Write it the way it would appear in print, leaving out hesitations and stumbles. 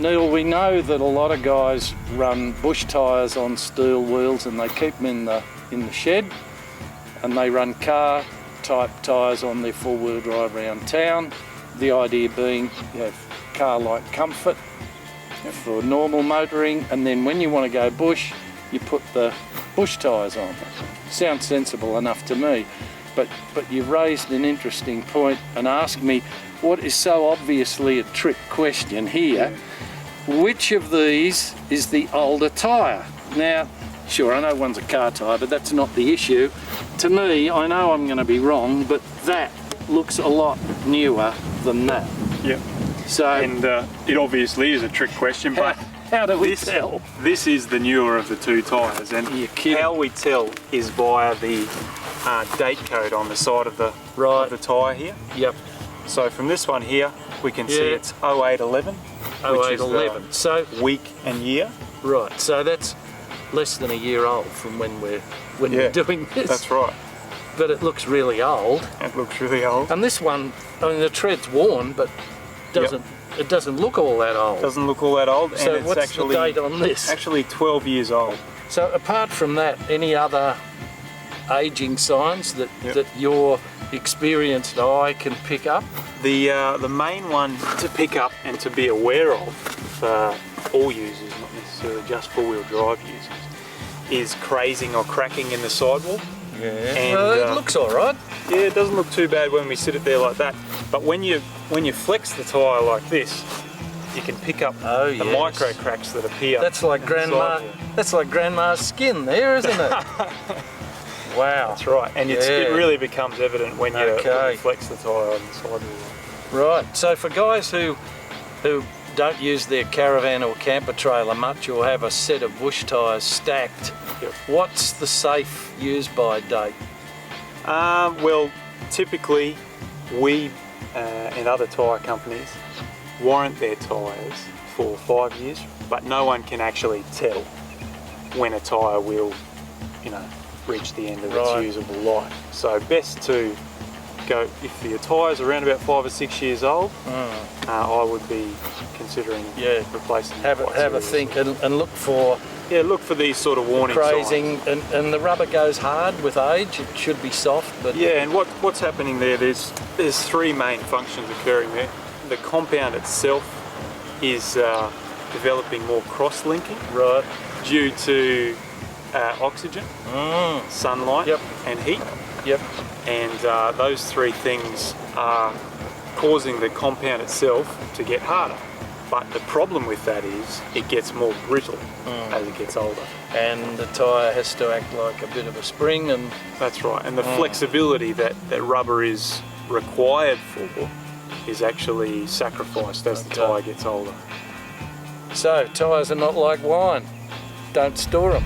Neil, we know that a lot of guys run bush tyres on steel wheels and they keep them in the shed, and they run car type tyres on their four-wheel drive around town. The idea being you have car-like comfort for normal motoring, and then when you want to go bush, you put the bush tyres on. Sounds sensible enough to me, but you've raised an interesting point and asked me what is so obviously a trick question here. Which of these is the older tyre? Now, sure, I know one's a car tyre, but that's not the issue. To me, I know I'm going to be wrong, but that looks a lot newer than that. Yep. So, and it obviously is a trick question, but how do we tell? This is the newer of the two tyres, and how we tell is via the date code on the side of the tyre here. Yep. So from this one here, we can see it's 0811. 0811. So week and year. Right. So that's less than a year old from when we're doing this. That's right. But it looks really old. It looks really old. And this one, I mean, the tread's worn, but it doesn't look all that old. Doesn't look all that old. So and it's what's actually, the date on this? Actually 12 years old. So apart from that, any other aging signs that your experienced eye can pick up? The main one to pick up and to be aware of for all users, not necessarily just four-wheel drive users, is crazing or cracking in the sidewall. Yeah, and, well, it looks all right. Yeah, it doesn't look too bad when we sit it there like that. But when you flex the tyre like this, you can pick up the micro cracks that appear. That's like grandma's skin there, isn't it? Wow. That's right. And it really becomes evident when you flex the tyre on the sidewall. Right. So for guys who don't use their caravan or camper trailer much, or have a set of bush tyres stacked, what's the safe use by date? Well, typically we and other tyre companies warrant their tyres for 5 years, but no one can actually tell when a tyre will, reach the end of its usable life. So best to go, if your tyres are around about 5 or 6 years old, I would be considering replacing them. Have a think and look for look for these sort of warning crazing signs. And the rubber goes hard with age. It should be soft, but and what's happening there? There's three main functions occurring there. The compound itself is developing more cross-linking, due to oxygen, sunlight, and heat. And those three things are causing the compound itself to get harder. But the problem with that is it gets more brittle as it gets older. And the tyre has to act like a bit of a spring. And that's right. And the flexibility that rubber is required for is actually sacrificed as the tyre gets older. So tyres are not like wine. Don't store them.